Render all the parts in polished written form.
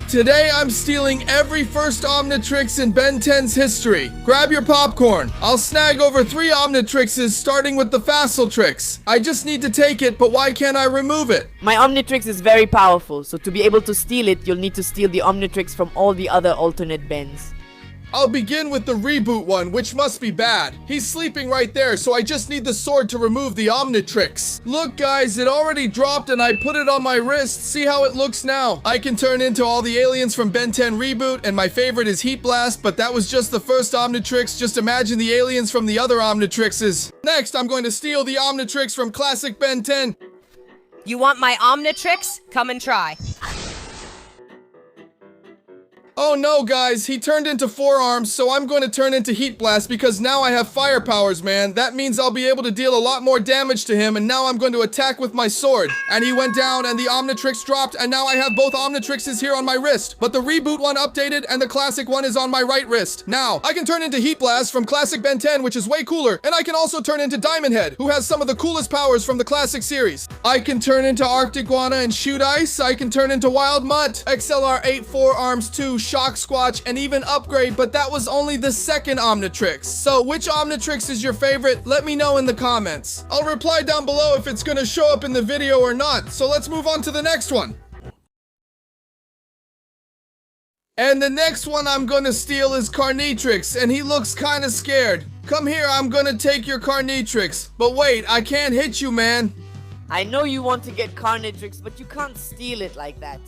Today I'm stealing every first Omnitrix in Ben 10's history. Grab your popcorn. I'll snag over 3 Omnitrixes starting with the Glacialtrix. I just need to take it, but why can't I remove it? My Omnitrix is very powerful, so to be able to steal it, you'll need to steal the Omnitrix from all the other alternate Bens. I'll begin with the reboot one, which must be bad. He's sleeping right there, so I just need the sword to remove the Omnitrix. Look guys, it already dropped and I put it on my wrist. See how it looks now. I can turn into all the aliens from Ben 10 Reboot, and my favorite is Heat Blast, but that was just the first Omnitrix. Just imagine the aliens from the other Omnitrixes. Next, I'm going to steal the Omnitrix from classic Ben 10. You want my Omnitrix? Come and try. Oh no guys, he turned into 4 arms, so I'm going to turn into Heat Blast because now I have fire powers, man. That means I'll be able to deal a lot more damage to him, and now I'm going to attack with my sword. And he went down and the Omnitrix dropped, and now I have both Omnitrixes here on my wrist. But the reboot one updated and the classic one is on my right wrist. Now, I can turn into Heat Blast from classic Ben 10, which is way cooler, and I can also turn into Diamond Head, who has some of the coolest powers from the classic series. I can turn into Arctic Guana and shoot ice. I can turn into Wild Mutt, XLR8 4 arms 2, Shock Squatch, and even Upgrade, but that was only the second Omnitrix. So which Omnitrix is your favorite? Let me know in the comments. I'll reply down below if it's gonna show up in the video or not. So let's move on to the next one. And the next one I'm gonna steal is Carnitrix, and he looks kinda scared. Come here, I'm gonna take your Carnitrix. But wait, I can't hit you, man. I know you want to get Carnitrix, but you can't steal it like that.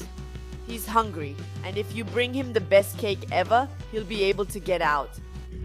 He's hungry, and if you bring him the best cake ever, he'll be able to get out.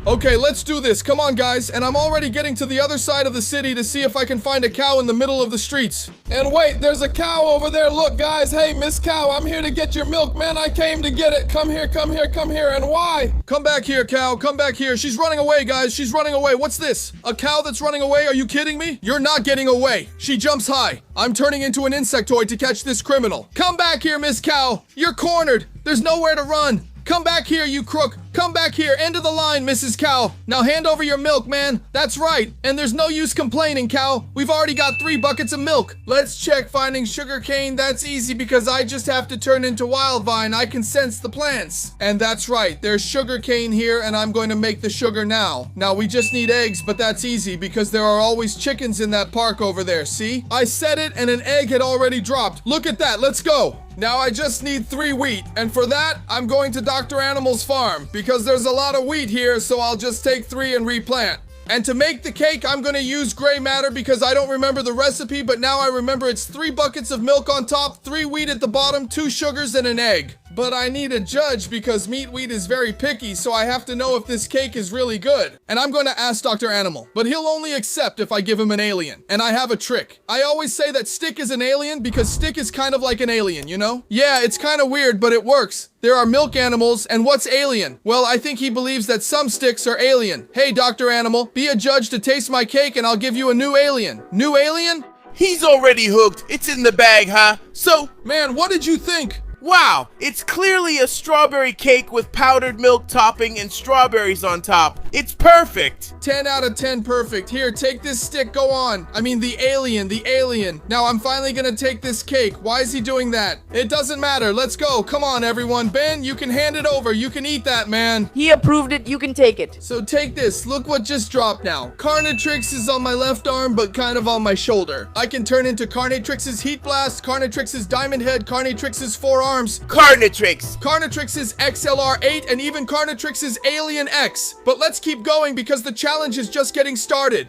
Okay, let's do this. Come on, guys. And I'm already getting to the other side of the city to see if I can find a cow in the middle of the streets. And wait, there's a cow over there. Look, guys. Hey, Miss Cow, I'm here to get your milk, man. I came to get it. Come here, come here, come here. And why? Come back here, cow. Come back here. She's running away, guys. She's running away. What's this? A cow that's running away? Are you kidding me? You're not getting away. She jumps high. I'm turning into an insectoid to catch this criminal. Come back here, Miss Cow. You're cornered. There's nowhere to run. Come back here, you crook. Come back here. End of the line, Mrs. Cow. Now hand over your milk, man. That's right. And there's no use complaining, cow. We've already got 3 buckets of milk. Let's check finding sugarcane. That's easy because I just have to turn into Wildvine. I can sense the plants. And that's right. There's sugarcane here, and I'm going to make the sugar now. Now, we just need eggs, but that's easy because there are always chickens in that park over there. See? I said it, and an egg had already dropped. Look at that. Let's go. Now I just need 3 wheat, and for that, I'm going to Dr. Animal's farm, because there's a lot of wheat here, so I'll just take 3 and replant. And to make the cake, I'm gonna use gray matter because I don't remember the recipe, but now I remember it's 3 buckets of milk on top, 3 wheat at the bottom, 2 sugars, and an egg. But I need a judge because Meat Wheat is very picky, so I have to know if this cake is really good. And I'm going to ask Dr. Animal, but he'll only accept if I give him an alien. And I have a trick. I always say that Stick is an alien because Stick is kind of like an alien, you know? Yeah, it's kind of weird, but it works. There are milk animals, and what's alien? Well, I think he believes that some sticks are alien. Hey, Dr. Animal, be a judge to taste my cake and I'll give you a new alien. New alien? He's already hooked. It's in the bag, huh? So, man, what did you think? Wow, it's clearly a strawberry cake with powdered milk topping and strawberries on top. It's perfect. 10 out of 10 perfect. Here, take this stick, go on. I mean, the alien. Now, I'm finally gonna take this cake. Why is he doing that? It doesn't matter. Let's go. Come on, everyone. Ben, you can hand it over. You can eat that, man. He approved it. You can take it. So take this. Look what just dropped now. Carnitrix is on my left arm, but kind of on my shoulder. I can turn into Carnitrix's Heat Blast, Carnitrix's Diamond Head, Carnitrix's 4 arms, Carnitrix, Carnitrix's XLR8, and even Carnitrix's Alien X. But let's keep going because the challenge is just getting started.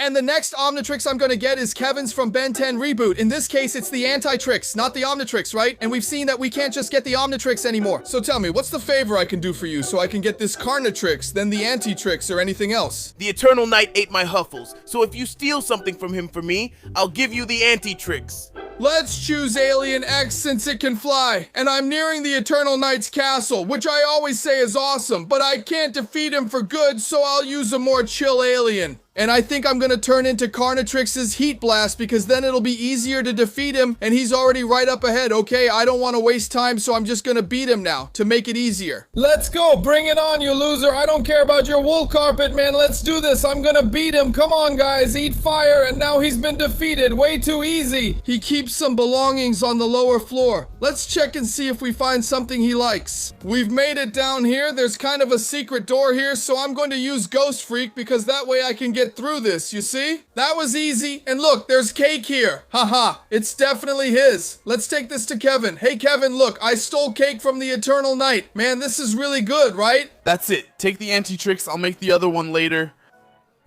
And the next Omnitrix I'm gonna get is Kevin's from Ben 10 Reboot. In this case, it's the Antitrix, not the Omnitrix, right? And we've seen that we can't just get the Omnitrix anymore. So tell me, what's the favor I can do for you so I can get this Carnitrix, then the Antitrix, or anything else? The Eternal Knight ate my Huffles, so if you steal something from him for me, I'll give you the Antitrix. Let's choose Alien X since it can fly. And I'm nearing the Eternal Knight's castle, which I always say is awesome, but I can't defeat him for good, so I'll use a more chill alien. And I think I'm gonna turn into Carnitrix's Heat Blast because then it'll be easier to defeat him and he's already right up ahead, okay? I don't want to waste time, so I'm just gonna beat him now to make it easier. Let's go, bring it on, you loser. I don't care about your wool carpet, man. Let's do this. I'm gonna beat him. Come on, guys, eat fire, and now he's been defeated. Way too easy. He keeps some belongings on the lower floor. Let's check and see if we find something he likes. We've made it down here. There's kind of a secret door here, so I'm going to use Ghost Freak because that way I can get through this, you see? That was easy. And look, there's cake here. Haha, it's definitely his. Let's take this to Kevin. Hey Kevin, look, I stole cake from the Eternal Night. Man, this is really good, right? That's it. Take the Antitrix. I'll make the other one later.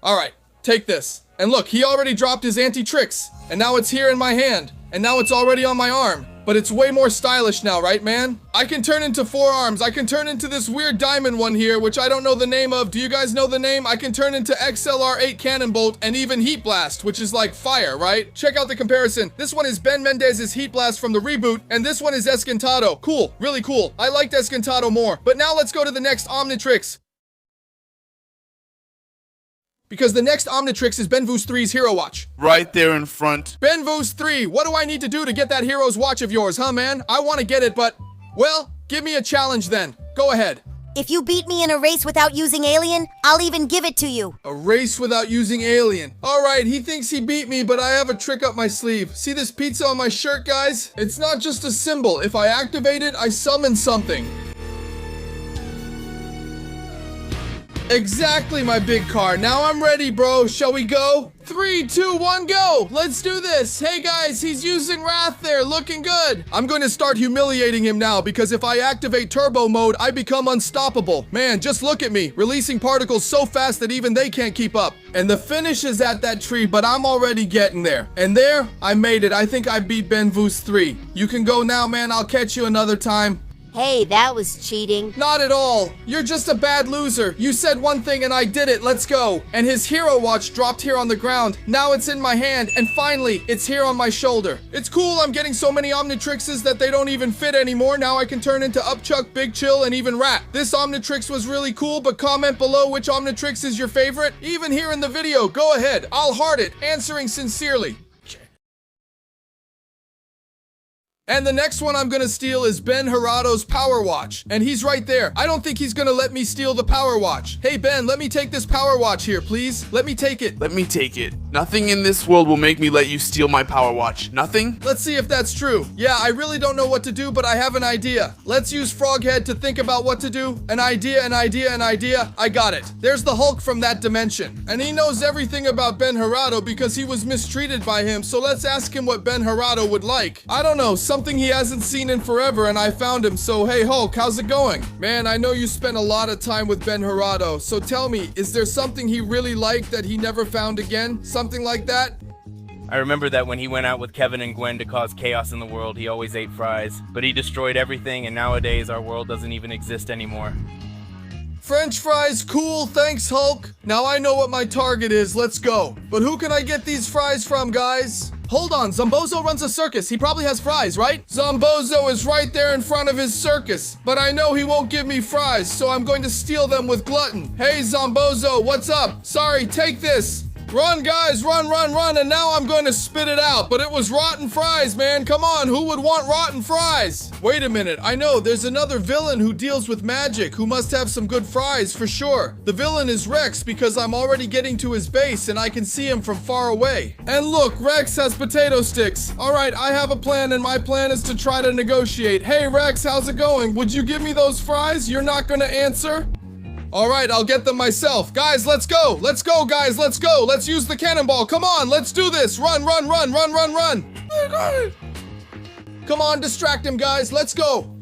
All right, take this. And look, he already dropped his Antitrix. And now it's here in my hand. And now it's already on my arm. But it's way more stylish now, right, man? I can turn into 4 arms. I can turn into this weird diamond one here, which I don't know the name of. Do you guys know the name? I can turn into XLR8 Cannon Bolt and even Heat Blast, which is like fire, right? Check out the comparison. This one is Ben Mendez's Heat Blast from the reboot, and this one is Escantado. Cool, really cool. I liked Escantado more. But now let's go to the next Omnitrix. Because the next Omnitrix is Benvoost 3's Hero Watch. Right there in front. Benvoost 3, what do I need to do to get that Hero's Watch of yours, huh, man? I want to get it, but... Well, give me a challenge then. Go ahead. If you beat me in a race without using alien, I'll even give it to you. A race without using alien. Alright, he thinks he beat me, but I have a trick up my sleeve. See this pizza on my shirt, guys? It's not just a symbol. If I activate it, I summon something. Exactly, my big car. Now I'm ready, bro. Shall we go? 3, 2, 1, go! Let's do this! Hey guys, he's using Wrath there, looking good! I'm going to start humiliating him now, because if I activate turbo mode, I become unstoppable. Man, just look at me, releasing particles so fast that even they can't keep up. And the finish is at that tree, but I'm already getting there. And there, I made it. I think I beat Benvoost 3. You can go now, man. I'll catch you another time. Hey, that was cheating. Not at all. You're just a bad loser. You said one thing and I did it. Let's go. And his Hero Watch dropped here on the ground. Now it's in my hand. And finally, it's here on my shoulder. It's cool. I'm getting so many Omnitrixes that they don't even fit anymore. Now I can turn into Upchuck, Big Chill, and even Rat. This Omnitrix was really cool, but comment below which Omnitrix is your favorite. Even here in the video, go ahead. I'll heart it, answering sincerely. And the next one I'm gonna steal is Ben Herado's Power Watch. And he's right there. I don't think he's gonna let me steal the Power Watch. Hey Ben, let me take this Power Watch here, please. Let me take it. Let me take it. Nothing in this world will make me let you steal my Power Watch. Nothing? Let's see if that's true. Yeah, I really don't know what to do, but I have an idea. Let's use Froghead to think about what to do. An idea. I got it. There's the Hulk from that dimension. And he knows everything about Ben Herado because he was mistreated by him, so let's ask him what Ben Herado would like. I don't know, something he hasn't seen in forever, and I found him, so hey Hulk, how's it going? Man, I know you spent a lot of time with Ben Herado, so tell me, is there something he really liked that he never found again? Something like that? I remember that when he went out with Kevin and Gwen to cause chaos in the world, he always ate fries. But he destroyed everything, and nowadays our world doesn't even exist anymore. French fries, cool, thanks Hulk. Now I know what my target is, let's go. But who can I get these fries from, guys? Hold on, Zombozo runs a circus. He probably has fries, right? Zombozo is right there in front of his circus. But I know he won't give me fries, so I'm going to steal them with Glutton. Hey Zombozo, what's up? Sorry, take this. Run, guys, run, and now I'm going to spit it out. But it was rotten fries, man. Come on, who would want rotten fries? Wait a minute, I know, there's another villain who deals with magic who must have some good fries for sure. The villain is Rex because I'm already getting to his base and I can see him from far away. And look, Rex has potato sticks. All right, I have a plan and my plan is to try to negotiate. Hey, Rex, how's it going? Would you give me those fries? You're not gonna answer? All right, I'll get them myself. Guys, let's go. Let's go, guys. Let's go. Let's use the cannonball. Come on, let's do this. Run. Come on, distract him, guys. Let's go.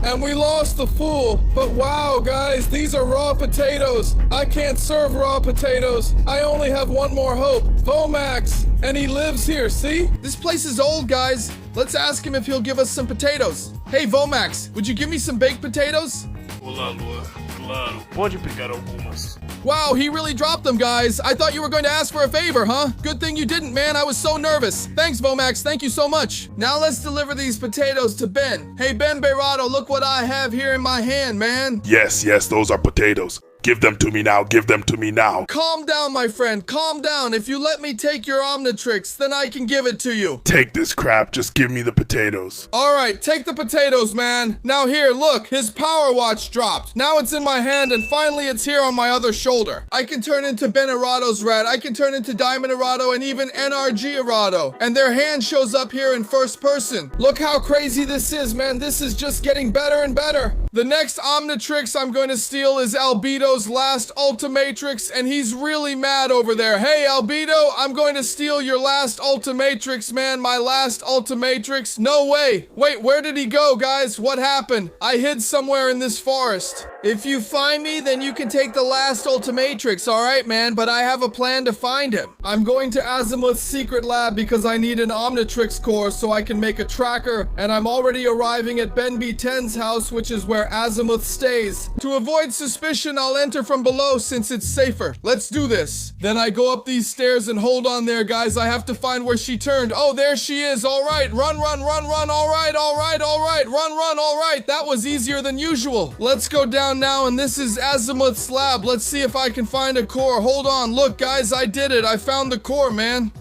And we lost the fool. But wow, guys, these are raw potatoes. I can't serve raw potatoes. I only have one more hope. Vomax. And he lives here, see? This place is old, guys. Let's ask him if he'll give us some potatoes. Hey, Vomax, would you give me some baked potatoes? Hold on, boy. Come Claro, pode pegar algumas. Wow, he really dropped them, guys. I thought you were going to ask for a favor, huh? Good thing you didn't, man. I was so nervous. Thanks, Vomax. Thank you so much. Now let's deliver these potatoes to Ben. Hey, Ben Herado, look what I have here in my hand, man. Yes, those are potatoes. Give them to me now, give them to me now. Calm down, my friend. Calm down. If you let me take your Omnitrix, then I can give it to you. Take this crap, just give me the potatoes. All right, take the potatoes, man. Now here, look, his power watch dropped. Now it's in my hand, and finally it's here on my other shoulder. I can turn into Ben Herado's rat. I can turn into Diamond Herado and even NRG Herado. And their hand shows up here in first person. Look how crazy this is, man. This is just getting better and better. The next Omnitrix I'm going to steal is Albedo's last Ultimatrix, and he's really mad over there. Hey, Albedo, I'm going to steal your last Ultimatrix, man. My last Ultimatrix. No way. Wait, where did he go, guys? What happened? I hid somewhere in this forest. If you find me, then you can take the last Ultimatrix, alright, man? But I have a plan to find him. I'm going to Azimuth's secret lab because I need an Omnitrix core so I can make a tracker, and I'm already arriving at Ben B10's house, which is where Azimuth stays. To avoid suspicion, I'll enter from below since it's safer. Let's do this. Then I go up these stairs and hold on there, guys. I have to find where she turned. Oh, there she is. All right. Run. All right. Run. All right. That was easier than usual. Let's go down now, and this is Azimuth's lab. Let's see if I can find a core. Hold on. Look, guys, I did it. I found the core, man.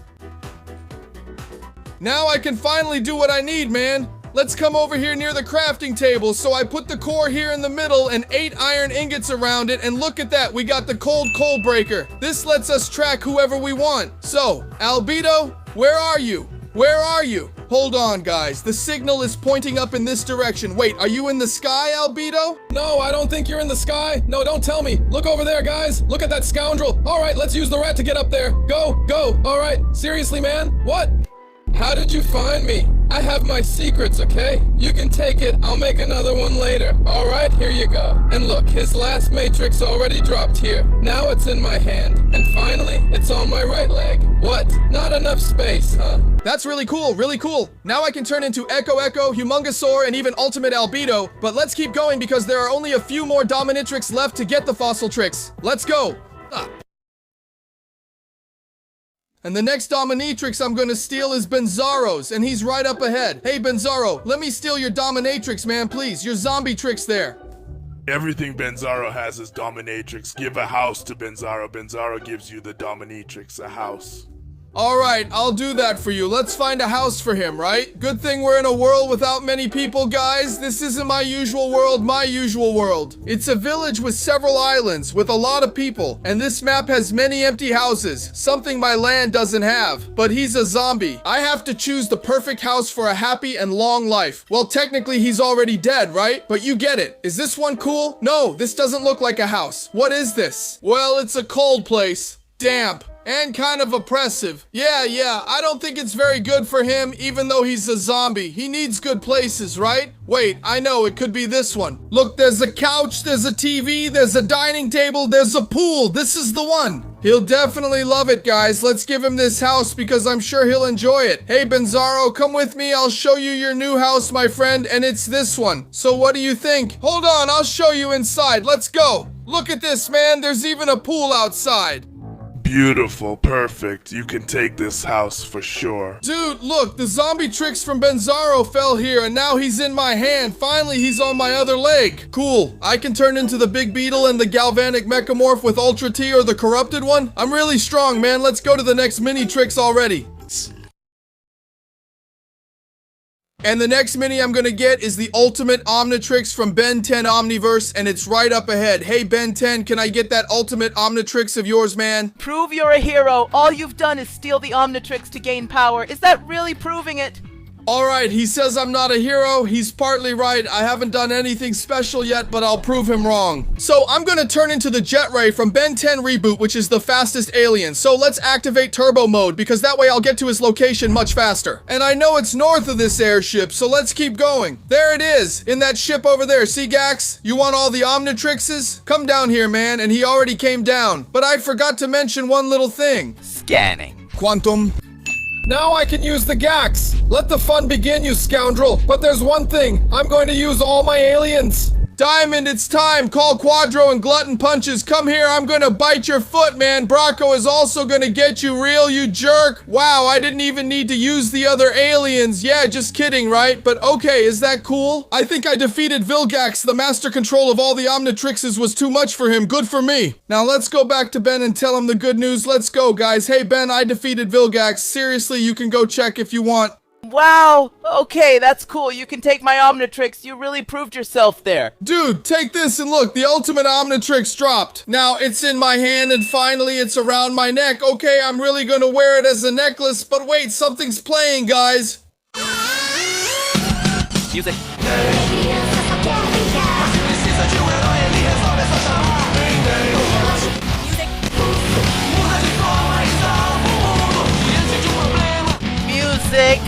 Now I can finally do what I need, man. Let's come over here near the crafting table. So I put the core here in the middle and 8 iron ingots around it, and look at that, we got the cold coal breaker. This lets us track whoever we want. So, Albedo, where are you? Where are you? Hold on, guys. The signal is pointing up in this direction. Wait, are you in the sky, Albedo? No, I don't think you're in the sky. No, don't tell me. Look over there, guys. Look at that scoundrel. All right, let's use the rat to get up there. Go. All right. Seriously, man? What? How did you find me? I have my secrets, okay? You can take it. I'll make another one later. All right, here you go. And look, his last matrix already dropped here. Now it's in my hand. And finally, it's on my right leg. What? Not enough space, huh? That's really cool, really cool. Now I can turn into Echo, Humongosaur, and even Ultimate Albedo. But let's keep going because there are only a few more Dominatrix left to get the Fossil Trix. Let's go. And the next Omnitrix I'm gonna steal is Benzarro's, and he's right up ahead. Hey, Benzarro, let me steal your Dominatrix, man, please. Your zombie tricks there. Everything Benzarro has is Dominatrix. Give a house to Benzarro. Benzarro gives you the Dominatrix, a house. Alright, I'll do that for you. Let's find a house for him, right? Good thing we're in a world without many people, guys. This isn't my usual world. It's a village with several islands, with a lot of people. And this map has many empty houses, something my land doesn't have. But he's a zombie. I have to choose the perfect house for a happy and long life. Well, technically he's already dead, right? But you get it. Is this one cool? No, this doesn't look like a house. What is this? Well, it's a cold place. Damp. And kind of oppressive. Yeah, I don't think it's very good for him, even though he's a zombie. He needs good places, right? Wait, I know, it could be this one. Look, there's a couch, there's a TV, there's a dining table, there's a pool. This is the one. He'll definitely love it, guys. Let's give him this house because I'm sure he'll enjoy it. Hey, Benzarro, come with me. I'll show you your new house, my friend, and it's this one. So what do you think? Hold on, I'll show you inside. Let's go. Look at this, man. There's even a pool outside. Beautiful, perfect. You can take this house for sure. Dude, look, the zombie tricks from Benzarro fell here, and now he's in my hand. Finally, he's on my other leg. Cool. I can turn into the Big Beetle and the Galvanic Mechamorph with Ultra T or the Corrupted one. I'm really strong, man. Let's go to the next mini tricks already. And the next mini I'm gonna get is the Ultimate Omnitrix from Ben 10 Omniverse, and it's right up ahead. Hey, Ben 10, can I get that Ultimate Omnitrix of yours, man? Prove you're a hero. All you've done is steal the Omnitrix to gain power. Is that really proving it? Alright, he says I'm not a hero. He's partly right. I haven't done anything special yet, but I'll prove him wrong. So I'm gonna turn into the Jet Ray from Ben 10 Reboot, which is the fastest alien. So let's activate turbo mode, because that way I'll get to his location much faster. And I know it's north of this airship, so let's keep going. There it is, in that ship over there. See, Gax? You want all the Omnitrixes? Come down here, man, and he already came down. But I forgot to mention one little thing. Scanning. Quantum. Now I can use the Gax. Let the fun begin, you scoundrel. But there's one thing. I'm going to use all my aliens. Diamond, it's time. Call Quadro and Glutton Punches. Come here, I'm gonna bite your foot, man. Bracco is also gonna get you real, you jerk. Wow, I didn't even need to use the other aliens. Yeah, just kidding, right? But okay, is that cool? I think I defeated Vilgax. The master control of all the Omnitrixes was too much for him. Good for me. Now let's go back to Ben and tell him the good news. Let's go, guys. Hey, Ben, I defeated Vilgax. Seriously, you can go check if you want. Wow! Okay, that's cool. You can take my Omnitrix. You really proved yourself there. Dude, take this and look. The ultimate Omnitrix dropped. Now, it's in my hand and finally it's around my neck. Okay, I'm really gonna wear it as a necklace, but wait, something's playing, guys. Music. Music!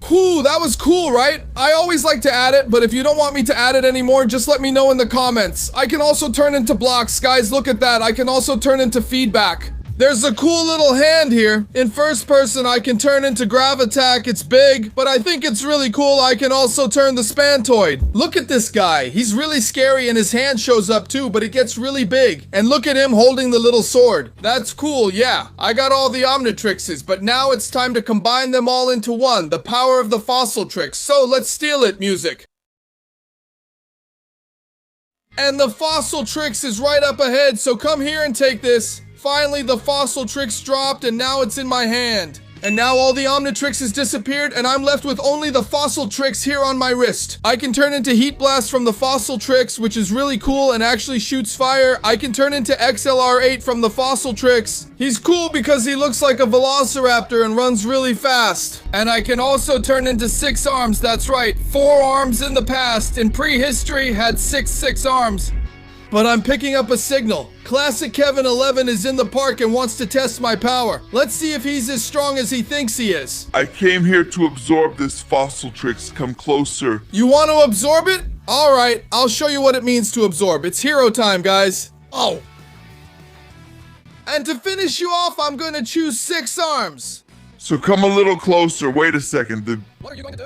Whew, that was cool, right? I always like to add it, but if you don't want me to add it anymore, just let me know in the comments. I can also turn into blocks, guys, look at that. I can also turn into feedback. There's a cool little hand here. In first person, I can turn into Gravitack. It's big, but I think it's really cool. I can also turn the Spantoid. Look at this guy. He's really scary and his hand shows up too, but it gets really big. And look at him holding the little sword. That's cool, yeah. I got all the Omnitrixes, but now it's time to combine them all into one. The power of the Fossiltrix. So let's steal it, music. And the Fossiltrix is right up ahead, so come here and take this. Finally, the Fossiltrix dropped, and now it's in my hand. And now all the Omnitrixes disappeared, and I'm left with only the Fossiltrix here on my wrist. I can turn into Heat Blast from the Fossiltrix, which is really cool and actually shoots fire. I can turn into XLR8 from the Fossiltrix. He's cool because he looks like a Velociraptor and runs really fast. And I can also turn into 6 arms, that's right. 4 arms in the past. In prehistory, had 6 arms. But I'm picking up a signal. Classic Kevin 11 is in the park and wants to test my power. Let's see if he's as strong as he thinks he is. I came here to absorb this Fossiltrix. Come closer. You want to absorb it? Alright, I'll show you what it means to absorb. It's hero time, guys. Oh. And to finish you off, I'm gonna choose 6 arms. So come a little closer. Wait a second. What are you going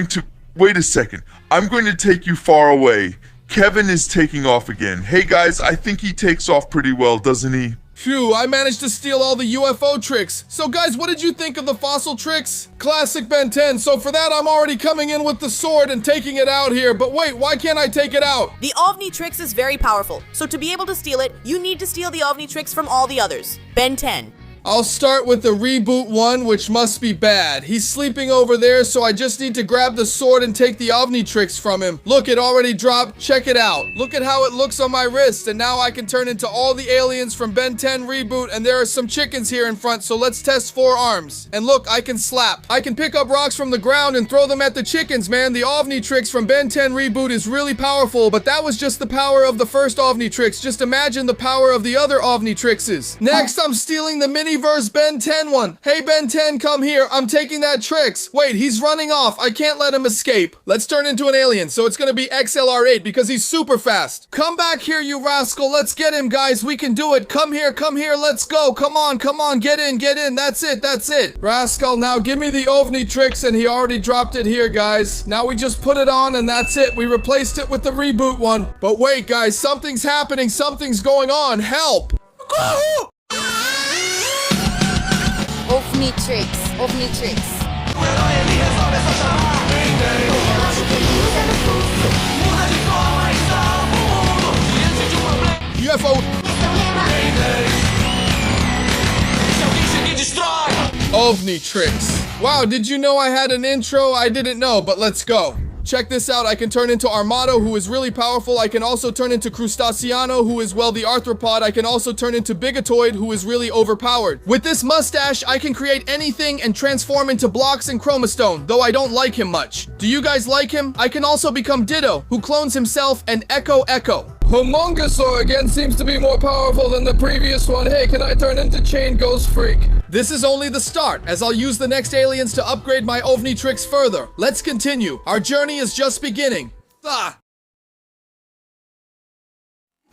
to do? Wait a second. I'm going to take you far away. Kevin is taking off again. Hey guys, I think he takes off pretty well, doesn't he? Phew, I managed to steal all the UFO tricks. So guys, what did you think of the Fossiltrix? Classic Ben 10. So for that, I'm already coming in with the sword and taking it out here. But wait, why can't I take it out? The Omnitrix is very powerful, so to be able to steal it, you need to steal the Omnitrix from all the others. Ben 10. I'll start with the reboot one, which must be bad. He's sleeping over there, so I just need to grab the sword and take the Omnitrix from him. Look, it already dropped. Check it out. Look at how it looks on my wrist, and now I can turn into all the aliens from Ben 10 Reboot, and there are some chickens here in front, so let's test 4 arms. And look, I can slap. I can pick up rocks from the ground and throw them at the chickens, man. The Omnitrix from Ben 10 Reboot is really powerful, but that was just the power of the first Omnitrix. Just imagine the power of the other Omnitrixes. Next, I'm stealing the Miniverse Ben 10 one. Hey Ben 10, come here. I'm taking that Trix. Wait, he's running off. I can't let him escape. Let's turn into an alien, so it's gonna be XLR8 because he's super fast. Come back here, you rascal. Let's get him, guys. We can do it. Come here, let's go. Come on, get in. That's it. Rascal, now give me the Omnitrix, and he already dropped it here, guys. Now we just put it on, and that's it. We replaced it with the reboot one. But wait, guys, something's happening. Something's going on. Help! Omnitrix. UFO. Omnitrix. Wow, did you know I had an intro? I didn't know, but let's go. Check this out, I can turn into Armado, who is really powerful. I can also turn into Crustaceano, who is, well, the arthropod. I can also turn into Bigatoid, who is really overpowered. With this mustache, I can create anything and transform into Blocks and Chromastone, though I don't like him much. Do you guys like him? I can also become Ditto, who clones himself, and Echo. Homungusaur again seems to be more powerful than the previous one. Hey, can I turn into Chain Ghost Freak? This is only the start, as I'll use the next aliens to upgrade my Omnitrix further. Let's continue. Our journey is just beginning.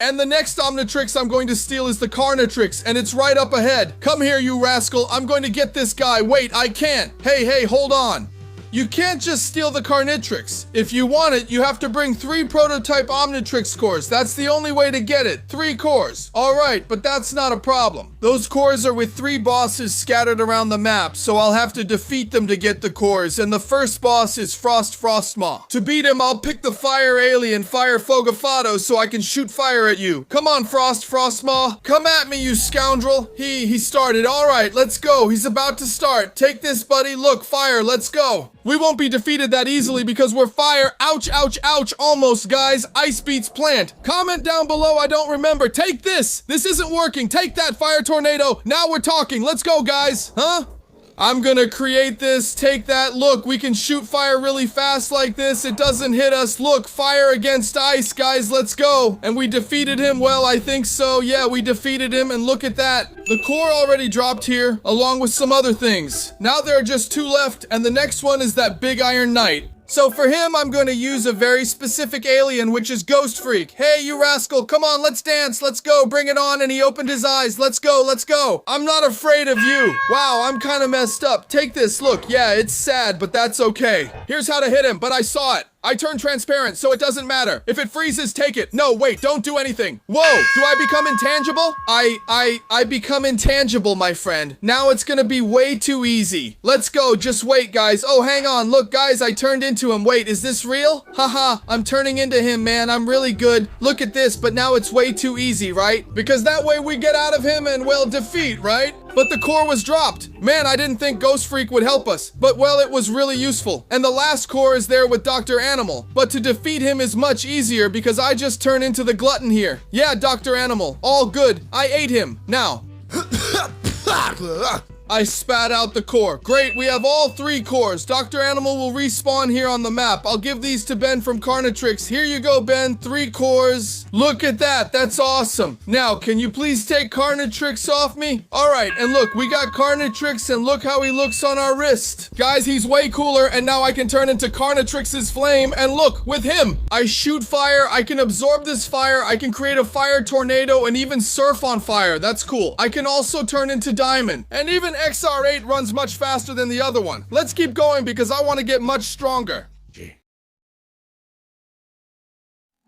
And the next Omnitrix I'm going to steal is the Carnitrix, and it's right up ahead. Come here, you rascal. I'm going to get this guy. Wait, I can't. Hey, hold on. You can't just steal the Carnitrix. If you want it, you have to bring 3 prototype Omnitrix cores. That's the only way to get it. 3 cores. Alright, but that's not a problem. Those cores are with 3 bosses scattered around the map, so I'll have to defeat them to get the cores, and the first boss is Frostmaw. To beat him, I'll pick the fire alien, Fire Fogafado, so I can shoot fire at you. Come on, Frostmaw. Come at me, you scoundrel. He started. Alright, let's go. He's about to start. Take this, buddy. Look, fire. Let's go. We won't be defeated that easily because we're fire. Ouch, ouch, ouch. Almost, guys. Ice beats plant. Comment down below. I don't remember. Take this. This isn't working. Take that, fire tornado. Now we're talking. Let's go, guys. Huh? I'm gonna create this. Take that. Look, we can shoot fire really fast like this. It doesn't hit us. Look, fire against ice, guys. Let's go. And we defeated him. Well, I think so. Yeah, we defeated him. And look at that. The core already dropped here, along with some other things. Now there are just 2 left, and the next one is that Big Iron Knight. So for him, I'm going to use a very specific alien, which is Ghost Freak. Hey, you rascal, come on, let's dance, let's go, bring it on. And he opened his eyes. Let's go, let's go. I'm not afraid of you. Wow, I'm kind of messed up. Take this, look, yeah, it's sad, but that's okay. Here's how to hit him, but I saw it. I turned transparent, so it doesn't matter. If it freezes, take it. No, wait, don't do anything. Whoa, do I become intangible? I become intangible, my friend. Now it's gonna be way too easy. Let's go, just wait, guys. Oh, hang on, look, guys, I turned into him. Wait, is this real? Haha, I'm turning into him, man. I'm really good. Look at this, but now it's way too easy, right? Because that way we get out of him and, well, defeat, right? But the core was dropped. Man, I didn't think Ghost Freak would help us. But, well, it was really useful. And the last core is there with Dr. Animal. But to defeat him is much easier because I just turn into the glutton here. Yeah, Dr. Animal. All good. I ate him. Now. I spat out the core. Great, we have all 3 cores. Dr. Animal will respawn here on the map. I'll give these to Ben from Carnitrix. Here you go, Ben. 3 cores. Look at that. That's awesome. Now, can you please take Carnitrix off me? Alright, and look, we got Carnitrix, and look how he looks on our wrist. Guys, he's way cooler, and now I can turn into Carnitrix's flame, and look, with him, I shoot fire, I can absorb this fire, I can create a fire tornado, and even surf on fire. That's cool. I can also turn into Diamond, and even XR8 runs much faster than the other one. Let's keep going because I want to get much stronger.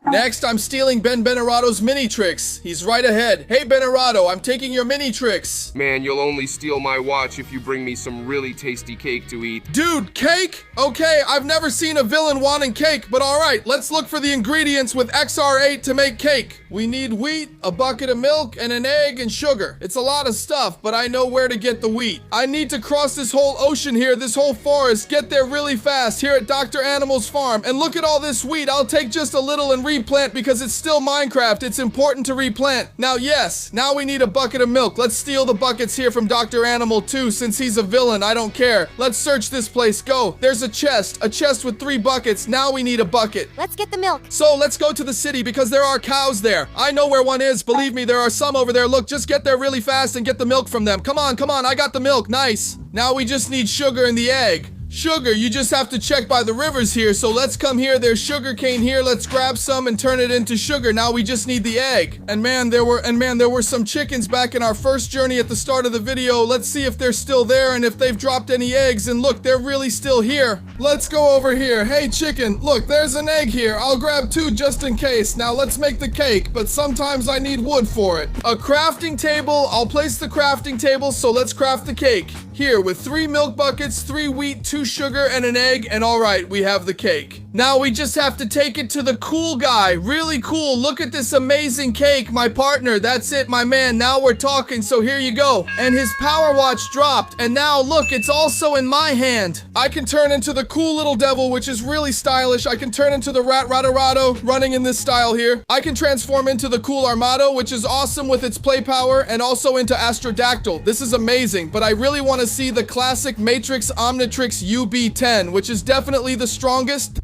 Next, I'm stealing Benvarado's Minitrix. He's right ahead. Hey, Benvarado, I'm taking your Minitrix. Man, you'll only steal my watch if you bring me some really tasty cake to eat. Dude, cake? Okay, I've never seen a villain wanting cake, but alright, let's look for the ingredients with XR8 to make cake. We need wheat, a bucket of milk, and an egg and sugar. It's a lot of stuff, but I know where to get the wheat. I need to cross this whole ocean here, this whole forest, get there really fast here at Dr. Animal's farm. And look at all this wheat. I'll take just a little and replant because it's still Minecraft. It's important to replant. Now, yes, now we need a bucket of milk. Let's steal the buckets here from Dr. Animal too, since he's a villain. I don't care. Let's search this place. Go. There's a chest with 3 buckets. Now we need a bucket. Let's get the milk. So let's go to the city because there are cows there. I know where one is. Believe me, there are some over there. Look, just get there really fast and get the milk from them. Come on, come on. I got the milk. Nice. Now we just need sugar and the egg. Sugar, you just have to check by the rivers here, so let's come here. There's sugar cane here. Let's grab some and turn it into sugar. Now we just need the egg. And man, there were some chickens back in our first journey at the start of the video. Let's see if they're still there and if they've dropped any eggs. And look, they're really still here. Let's go over here. Hey, chicken, look, there's an egg here. I'll grab 2 just in case. Now let's make the cake, but sometimes I need wood for it. A crafting table. I'll place the crafting table, so let's craft the cake. Here, with 3 milk buckets, 3 wheat, 2 sugar, and an egg, and alright, we have the cake. Now we just have to take it to the cool guy. Really cool. Look at this amazing cake, my partner. That's it, my man. Now we're talking, so here you go. And his power watch dropped, and now look, it's also in my hand. I can turn into the cool little devil, which is really stylish. I can turn into the Herado, running in this style here. I can transform into the cool Armado, which is awesome with its play power, and also into Astrodactyl. This is amazing, but I really want to see the classic Matrix Omnitrix UB10, which is definitely the strongest.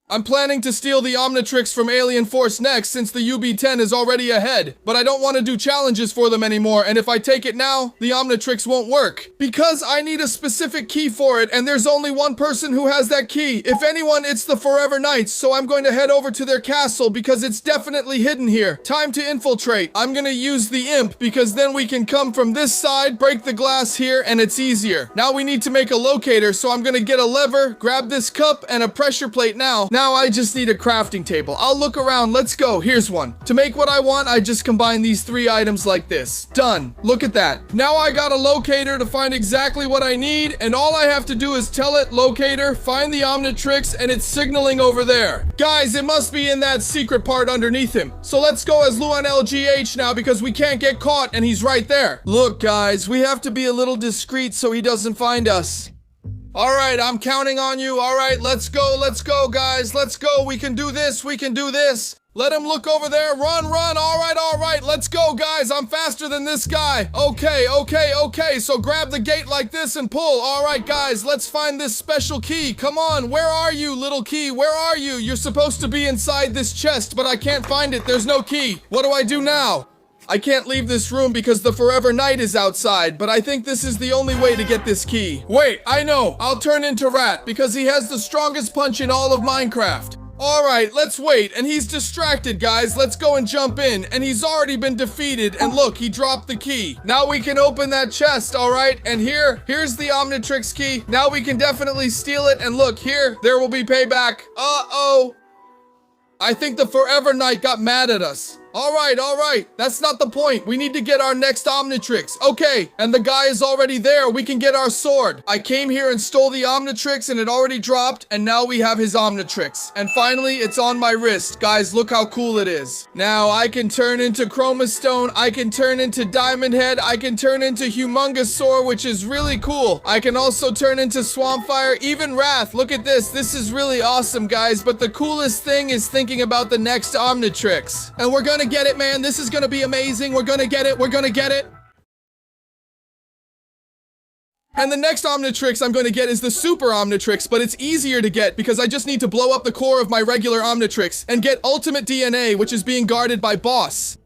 I'm planning to steal the Omnitrix from Alien Force next since the UB-10 is already ahead, but I don't want to do challenges for them anymore, and if I take it now, the Omnitrix won't work. Because I need a specific key for it, and there's only one person who has that key. If anyone, it's the Forever Knights, so I'm going to head over to their castle because it's definitely hidden here. Time to infiltrate. I'm gonna use the imp because then we can come from this side, break the glass here, and it's easier. Now we need to make a locator, so I'm gonna get a lever, grab this cup, and a pressure plate now. Now I just need a crafting table. I'll look around. Let's go. Here's one. To make what I want, I just combine these 3 items like this. Done. Look at that. Now I got a locator to find exactly what I need, and all I have to do is tell it, locator, find the Omnitrix, and it's signaling over there. Guys, it must be in that secret part underneath him. So let's go as Luan LGH now because we can't get caught, and he's right there. Look, guys, we have to be a little discreet so he doesn't find us. All right, I'm counting on you. All right, let's go, guys. Let's go. We can do this. We can do this. Let him look over there. Run. All right. Let's go, guys. I'm faster than this guy. Okay. So grab the gate like this and pull. All right, guys, let's find this special key. Come on. Where are you, little key? Where are you? You're supposed to be inside this chest, but I can't find it. There's no key. What do I do now? I can't leave this room because the Forever Knight is outside, but I think this is the only way to get this key. Wait, I know. I'll turn into Rat because he has the strongest punch in all of Minecraft. Alright, let's wait, and he's distracted, guys. Let's go and jump in, and he's already been defeated, and look, he dropped the key. Now we can open that chest, alright? And here's the Omnitrix key. Now we can definitely steal it, and look, here, there will be payback. Uh-oh. I think the Forever Knight got mad at us. All right. That's not the point. We need to get our next Omnitrix. Okay, and the guy is already there. We can get our sword. I came here and stole the Omnitrix and it already dropped, and now we have his Omnitrix. And finally, it's on my wrist. Guys, look how cool it is. Now, I can turn into Chroma Stone. I can turn into Diamond Head. I can turn into Humongosaur, which is really cool. I can also turn into Swampfire, even Wrath. Look at this. This is really awesome, guys. But the coolest thing is thinking about the next Omnitrix. And we're gonna get it, man. This is gonna be amazing. We're gonna get it. And the next Omnitrix I'm going to get is the Super Omnitrix, but it's easier to get because I just need to blow up the core of my regular Omnitrix and get Ultimate DNA, which is being guarded by Boss.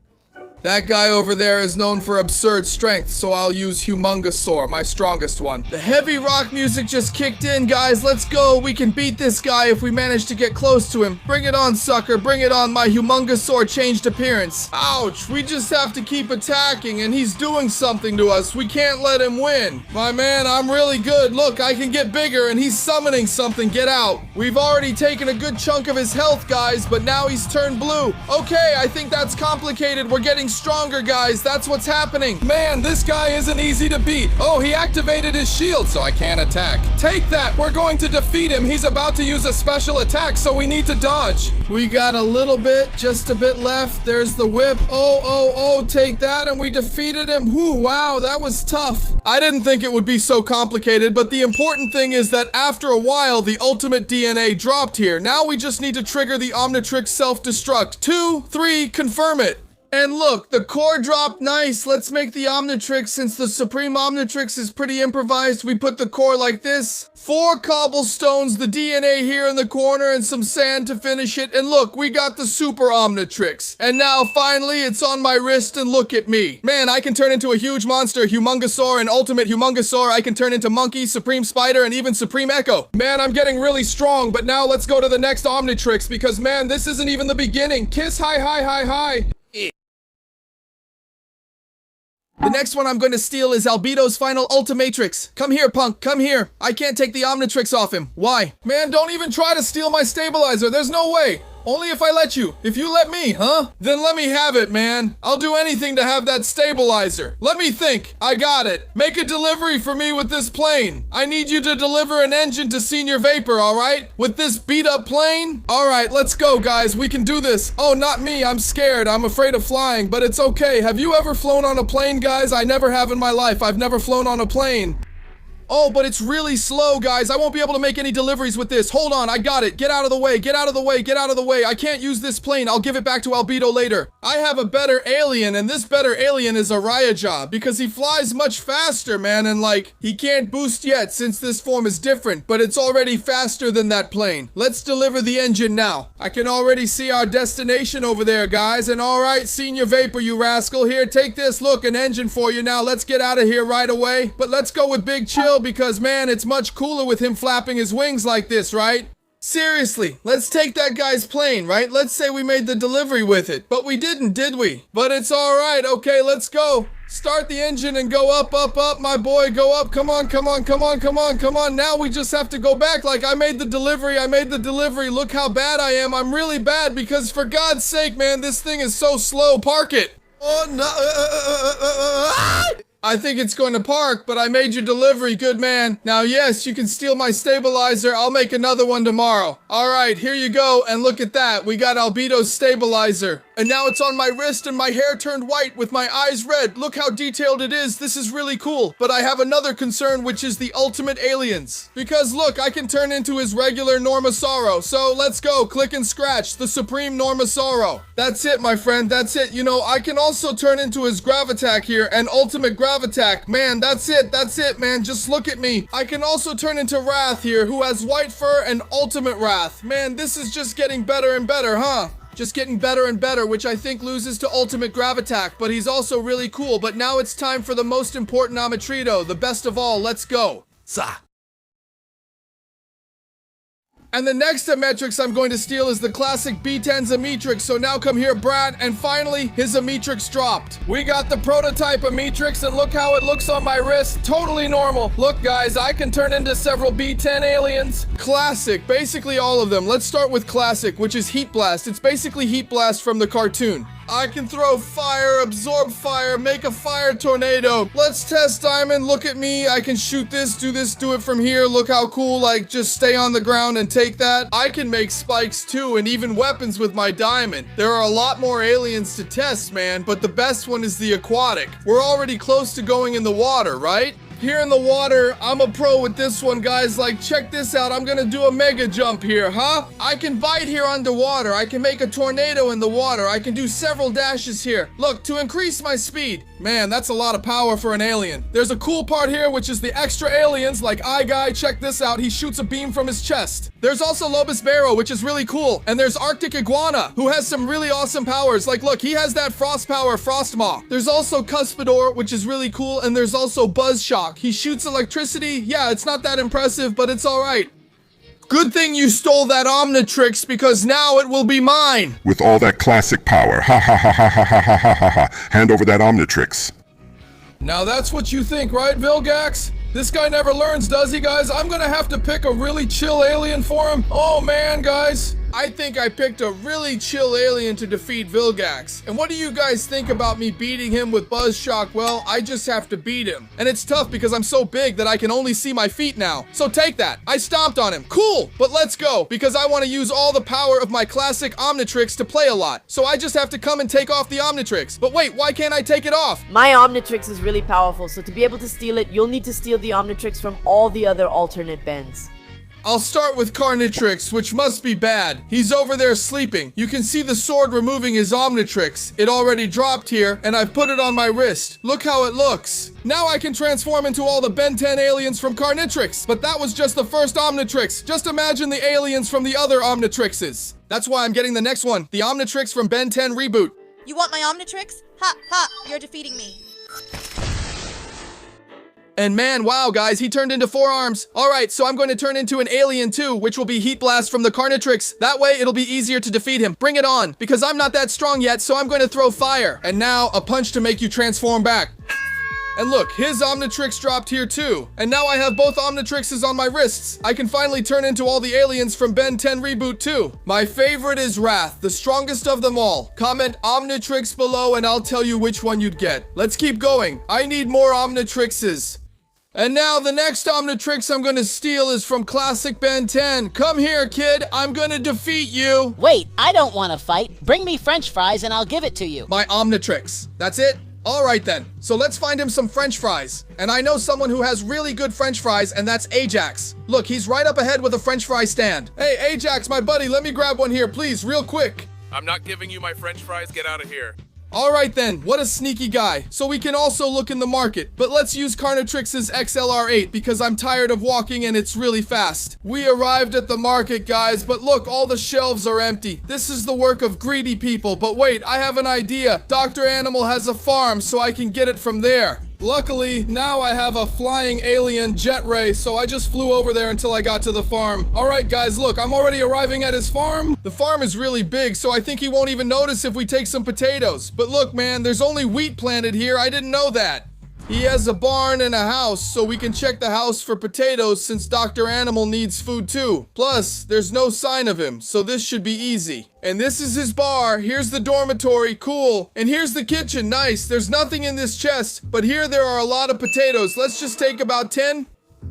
That guy over there is known for absurd strength, so I'll use Humongosaur, my strongest one. The heavy rock music just kicked in, guys. Let's go. We can beat this guy if we manage to get close to him. Bring it on, sucker. Bring it on. My Humongosaur changed appearance. Ouch. We just have to keep attacking, and he's doing something to us. We can't let him win. My man, I'm really good. Look, I can get bigger, and he's summoning something. Get out. We've already taken a good chunk of his health, guys, but now he's turned blue. Okay, I think that's complicated. We're getting stronger, guys. That's what's happening. Man, this guy isn't easy to beat. Oh, he activated his shield, so I can't attack. Take that. We're going to defeat him. He's about to use a special attack, so we need to dodge. We got a little bit, just a bit left. There's the whip. Oh, take that, and we defeated him. Whew, wow, that was tough. I didn't think it would be so complicated, but the important thing is that after a while, the ultimate DNA dropped here. Now we just need to trigger the Omnitrix self-destruct. 2, 3, confirm it. And look, the core dropped nice. Let's make the Omnitrix. Since the Supreme Omnitrix is pretty improvised, we put the core like this. 4 cobblestones, the DNA here in the corner, and some sand to finish it. And look, we got the Super Omnitrix. And now, finally, it's on my wrist, and look at me. Man, I can turn into a huge monster, Humongosaur, and Ultimate Humongosaur. I can turn into Monkey, Supreme Spider, and even Supreme Echo. Man, I'm getting really strong, but now let's go to the next Omnitrix, because, man, this isn't even the beginning. Kiss, hi. The next one I'm going to steal is Albedo's final Ultimatrix. Come here, punk. Come here. I can't take the Omnitrix off him. Why? Man, don't even try to steal my stabilizer. There's no way. Only if I let you. If you let me, huh? Then let me have it, man. I'll do anything to have that stabilizer. Let me think. I got it. Make a delivery for me with this plane. I need you to deliver an engine to Senior Vapor, alright? With this beat up plane? Alright, let's go, guys. We can do this. Oh, not me. I'm scared. I'm afraid of flying, but it's okay. Have you ever flown on a plane, guys? I never have in my life. I've never flown on a plane. Oh, but it's really slow, guys. I won't be able to make any deliveries with this. Hold on, I got it. Get out of the way, get out of the way, get out of the way. I can't use this plane. I'll give it back to Albedo later. I have a better alien, and this better alien is Araya, because he flies much faster, man, and like, he can't boost yet since this form is different, but it's already faster than that plane. Let's deliver the engine now. I can already see our destination over there, guys, and alright, Senior Vapor, you rascal. Here, take this. Look, an engine for you now. Let's get out of here right away. But let's go with Big Chill because, man, it's much cooler with him flapping his wings like this, right? Seriously, let's take that guy's plane, right? Let's say we made the delivery with it. But we didn't, did we? But it's alright. Okay, let's go. Start the engine and go up, up, up, my boy. Go up. Come on, come on, come on, come on, come on. Now we just have to go back. Like, I made the delivery. I made the delivery. Look how bad I am. I'm really bad because, for God's sake, man, this thing is so slow. Park it. Oh, no. I think it's going to park, but I made your delivery, good man. Now, yes, you can steal my stabilizer. I'll make another one tomorrow. All right, here you go. And look at that. We got Albedo's stabilizer. And now it's on my wrist and my hair turned white with my eyes red. Look how detailed it is. This is really cool. But I have another concern, which is the ultimate aliens. Because look, I can turn into his regular Normasauro. So let's go. Click and scratch. The Supreme Normasauro. That's it, my friend. That's it. You know, I can also turn into his Gravitack here and Ultimate Gravitack. Man, that's it. That's it, man. Just look at me. I can also turn into Wrath here, who has white fur and Ultimate Wrath. Man, this is just getting better and better, huh? Just getting better and better, which I think loses to Ultimate Gravitack, but he's also really cool. But now it's time for the most important Omnitrix, the best of all. Let's go. Sa. And the next Omnitrix I'm going to steal is the classic B10's Omnitrix. So now come here, Brad, and finally, his Omnitrix dropped. We got the prototype Omnitrix, and look how it looks on my wrist. Totally normal. Look, guys, I can turn into several B10 aliens. Classic, basically all of them. Let's start with classic, which is Heat Blast. It's basically Heat Blast from the cartoon. I can throw fire, absorb fire, make a fire tornado. Let's test Diamond. Look at me. I can shoot this, do it from here. Look how cool. Like, just stay on the ground and take that. I can make spikes too, and even weapons with my Diamond. There are a lot more aliens to test, man, but the best one is the aquatic. We're already close to going in the water, right? Here in the water, I'm a pro with this one, guys. Like, check this out. I'm gonna do a mega jump here, huh? I can bite here underwater. I can make a tornado in the water. I can do several dashes here. Look, to increase my speed. Man, that's a lot of power for an alien. There's a cool part here, which is the extra aliens, like Eye Guy. Check this out. He shoots a beam from his chest. There's also Lobus Barrow, which is really cool. And there's Arctic Iguana, who has some really awesome powers. Like, look, he has that frost power, Frost Maw. There's also Cuspidor, which is really cool. And there's also Buzz Shock. He shoots electricity. Yeah, it's not that impressive, but it's alright. Good thing you stole that Omnitrix, because now it will be mine. With all that classic power. Ha ha ha ha ha ha ha ha ha ha. Hand over that Omnitrix. Now that's what you think, right, Vilgax? This guy never learns, does he, guys? I'm gonna have to pick a really chill alien for him. Oh man, guys. I think I picked a really chill alien to defeat Vilgax. And what do you guys think about me beating him with Buzz Shock? Well, I just have to beat him. And it's tough because I'm so big that I can only see my feet now. So take that. I stomped on him. Cool, but let's go because I want to use all the power of my classic Omnitrix to play a lot. So I just have to come and take off the Omnitrix. But wait, why can't I take it off? My Omnitrix is really powerful, so to be able to steal it, you'll need to steal the Omnitrix from all the other alternate Bens. I'll start with Carnitrix, which must be bad. He's over there sleeping. You can see the sword removing his Omnitrix. It already dropped here, and I've put it on my wrist. Look how it looks. Now I can transform into all the Ben 10 aliens from Carnitrix. But that was just the first Omnitrix. Just imagine the aliens from the other Omnitrixes. That's why I'm getting the next one, the Omnitrix from Ben 10 Reboot. You want my Omnitrix? Ha ha, you're defeating me. And man, wow, guys, he turned into 4 arms. All right, so I'm going to turn into an alien too, which will be Heat Blast from the Carnitrix. That way, it'll be easier to defeat him. Bring it on, because I'm not that strong yet, so I'm going to throw fire. And now, a punch to make you transform back. And look, his Omnitrix dropped here too. And now I have both Omnitrixes on my wrists. I can finally turn into all the aliens from Ben 10 Reboot too. My favorite is Wrath, the strongest of them all. Comment Omnitrix below and I'll tell you which one you'd get. Let's keep going. I need more Omnitrixes. And now the next Omnitrix I'm gonna steal is from Classic Ben 10. Come here, kid. I'm gonna defeat you. Wait, I don't want to fight. Bring me French fries and I'll give it to you. My Omnitrix. That's it? Alright then, so let's find him some french fries. And I know someone who has really good french fries, and that's Ajax. Look, he's right up ahead with a french fry stand. Hey, Ajax, my buddy, let me grab one here, please, real quick. I'm not giving you my french fries, get out of here. Alright then, what a sneaky guy. So we can also look in the market, but let's use Carnitrix's XLR8 because I'm tired of walking and it's really fast. We arrived at the market, guys, but look, all the shelves are empty. This is the work of greedy people, but wait, I have an idea. Dr. Animal has a farm, so I can get it from there. Luckily, now I have a flying alien jet ray, so I just flew over there until I got to the farm. Alright guys, look, I'm already arriving at his farm. The farm is really big, so I think he won't even notice if we take some potatoes. But look, man, there's only wheat planted here. I didn't know that. He has a barn and a house, so we can check the house for potatoes since Dr. Animal needs food too. Plus, there's no sign of him, so this should be easy. And this is his bar. Here's the dormitory, cool. And here's the kitchen, nice. There's nothing in this chest, but here there are a lot of potatoes. Let's just take about 10.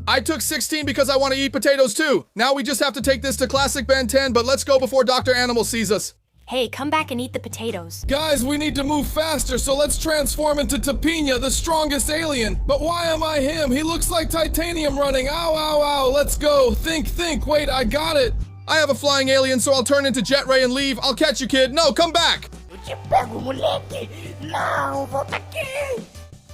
I took 16 because I want to eat potatoes too. Now we just have to take this to Classic Ben 10, but let's go before Dr. Animal sees us. Hey, come back and eat the potatoes. Guys, we need to move faster, so let's transform into Tapina, the strongest alien. But why am I him? He looks like titanium running. Ow, ow, ow. Let's go. Think. Wait, I got it. I have a flying alien, so I'll turn into Jet Ray and leave. I'll catch you, kid. No, come back.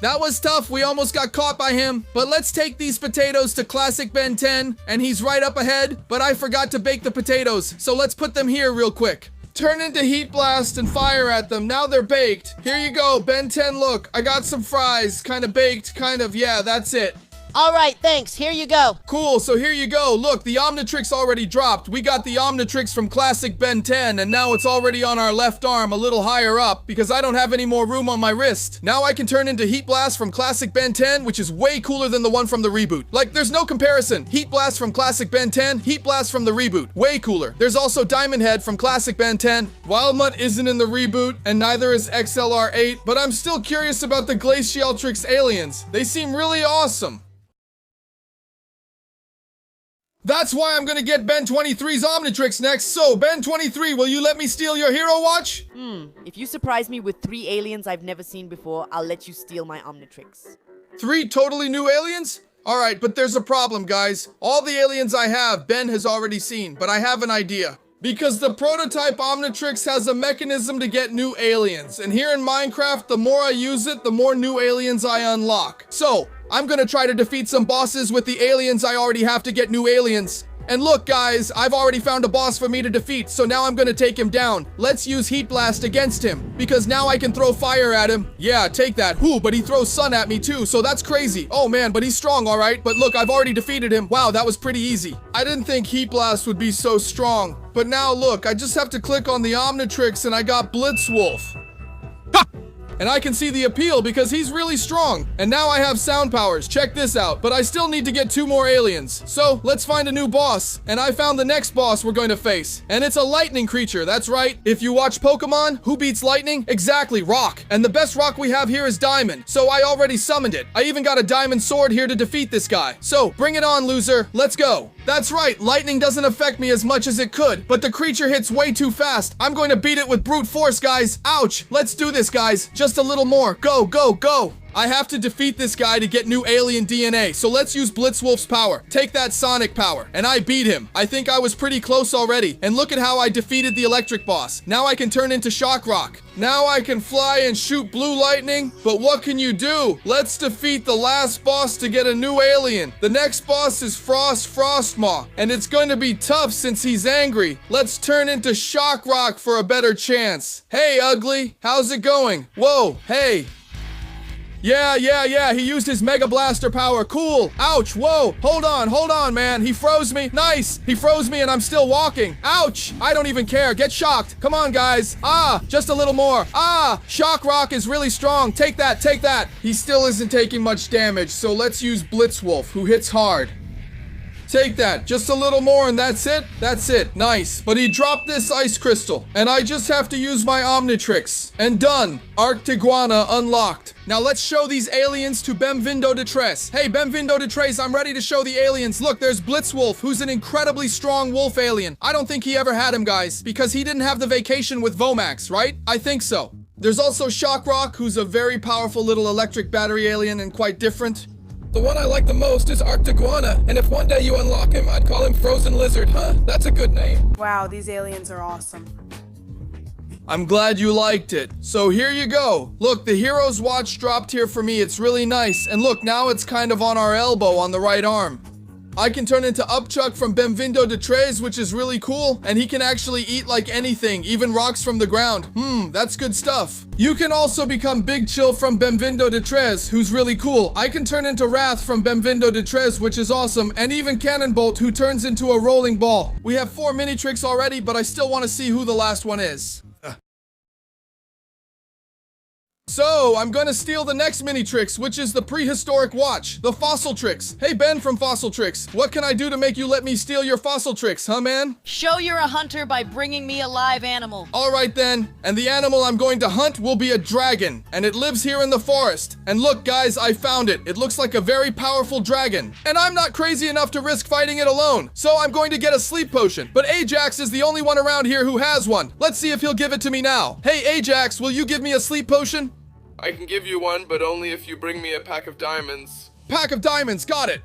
That was tough. We almost got caught by him. But let's take these potatoes to Classic Ben 10, and he's right up ahead. But I forgot to bake the potatoes, so let's put them here real quick. Turn into Heat Blast and fire at them. Now they're baked. Here you go, Ben 10, look. I got some fries. Kind of baked, kind of, yeah, that's it. All right, thanks. Here you go. Cool, so here you go. Look, the Omnitrix already dropped. We got the Omnitrix from Classic Ben 10, and now it's already on our left arm a little higher up because I don't have any more room on my wrist. Now I can turn into Heat Blast from Classic Ben 10, which is way cooler than the one from the reboot. Like, there's no comparison. Heat Blast from Classic Ben 10, Heat Blast from the reboot. Way cooler. There's also Diamond Head from Classic Ben 10. Wildmutt isn't in the reboot, and neither is XLR8, but I'm still curious about the Glacialtrix aliens. They seem really awesome. That's why I'm gonna get Ben 23's Omnitrix next. So, Ben 23, will you let me steal your hero watch? If you surprise me with 3 aliens I've never seen before, I'll let you steal my Omnitrix. 3 totally new aliens? Alright, but there's a problem, guys. All the aliens I have, Ben has already seen, but I have an idea. Because the prototype Omnitrix has a mechanism to get new aliens, and here in Minecraft, the more I use it, the more new aliens I unlock. So, I'm gonna try to defeat some bosses with the aliens I already have to get new aliens. And look, guys, I've already found a boss for me to defeat, so now I'm gonna take him down. Let's use Heat Blast against him, because now I can throw fire at him. Yeah, take that. Ooh, but he throws sun at me too, so that's crazy. Oh man, but he's strong, alright? But look, I've already defeated him. Wow, that was pretty easy. I didn't think Heat Blast would be so strong. But now look, I just have to click on the Omnitrix and I got Blitzwolf. Ha! And I can see the appeal because he's really strong. And now I have sound powers. Check this out. But I still need to get 2 more aliens. So let's find a new boss. And I found the next boss we're going to face. And it's a lightning creature. That's right. If you watch Pokemon, who beats lightning? Exactly, rock. And the best rock we have here is diamond. So I already summoned it. I even got a diamond sword here to defeat this guy. So bring it on, loser. Let's go. That's right. Lightning doesn't affect me as much as it could. But the creature hits way too fast. I'm going to beat it with brute force, guys. Ouch. Let's do this, guys. Just a little more. Go, go, go. I have to defeat this guy to get new alien DNA, so let's use Blitzwolf's power. Take that sonic power. And I beat him. I think I was pretty close already. And look at how I defeated the electric boss. Now I can turn into Shock Rock. Now I can fly and shoot blue lightning. But what can you do? Let's defeat the last boss to get a new alien. The next boss is Frostmaw. And it's going to be tough since he's angry. Let's turn into Shock Rock for a better chance. Hey, ugly. How's it going? Whoa, hey. Yeah, he used his Mega Blaster power. Cool. Ouch, whoa. Hold on, man. He froze me. Nice. He froze me and I'm still walking. Ouch. I don't even care. Get shocked. Come on, guys. Ah, just a little more. Ah, Shock Rock is really strong. Take that, take that. He still isn't taking much damage, so let's use Blitzwolf, who hits hard. Take that. Just a little more and that's it? That's it. Nice. But he dropped this ice crystal. And I just have to use my Omnitrix. And done. Arctiguana unlocked. Now let's show these aliens to Benvoost. Hey, Benvoost, I'm ready to show the aliens. Look, there's Blitzwolf, who's an incredibly strong wolf alien. I don't think he ever had him, guys, because he didn't have the vacation with Vomax, right? I think so. There's also Shock Rock, who's a very powerful little electric battery alien and quite different. The one I like the most is Arctiguana, and if one day you unlock him, I'd call him Frozen Lizard, huh? That's a good name. Wow, these aliens are awesome. I'm glad you liked it. So here you go. Look, the Hero's Watch dropped here for me. It's really nice. And look, now it's kind of on our elbow on the right arm. I can turn into Upchuck from Benvoost, which is really cool. And he can actually eat like anything, even rocks from the ground. That's good stuff. You can also become Big Chill from Benvoost, who's really cool. I can turn into Wrath from Benvoost, which is awesome. And even Cannonbolt, who turns into a rolling ball. We have 4 Minitrix already, but I still want to see who the last one is. So, I'm gonna steal the next Minitrix, which is the prehistoric watch, the Fossiltrix. Hey Ben from Fossiltrix, what can I do to make you let me steal your Fossiltrix, huh man? Show you're a hunter by bringing me a live animal. Alright then, and the animal I'm going to hunt will be a dragon, and it lives here in the forest. And look guys, I found it. It looks like a very powerful dragon. And I'm not crazy enough to risk fighting it alone, so I'm going to get a sleep potion. But Ajax is the only one around here who has one. Let's see if he'll give it to me now. Hey Ajax, will you give me a sleep potion? I can give you one, but only if you bring me a pack of diamonds. Pack of diamonds, got it.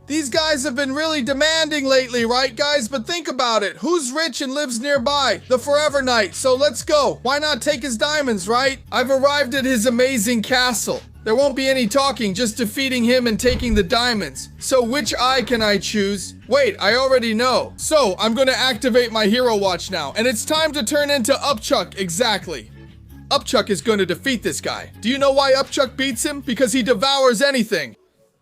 These guys have been really demanding lately, right guys? But think about it. Who's rich and lives nearby? The Forever Knight. So let's go. Why not take his diamonds, right? I've arrived at his amazing castle. There won't be any talking, just defeating him and taking the diamonds. So which eye can I choose? Wait, I already know. So I'm gonna activate my hero watch now. And it's time to turn into Upchuck, exactly. Upchuck is going to defeat this guy. Do you know why Upchuck beats him? Because he devours anything.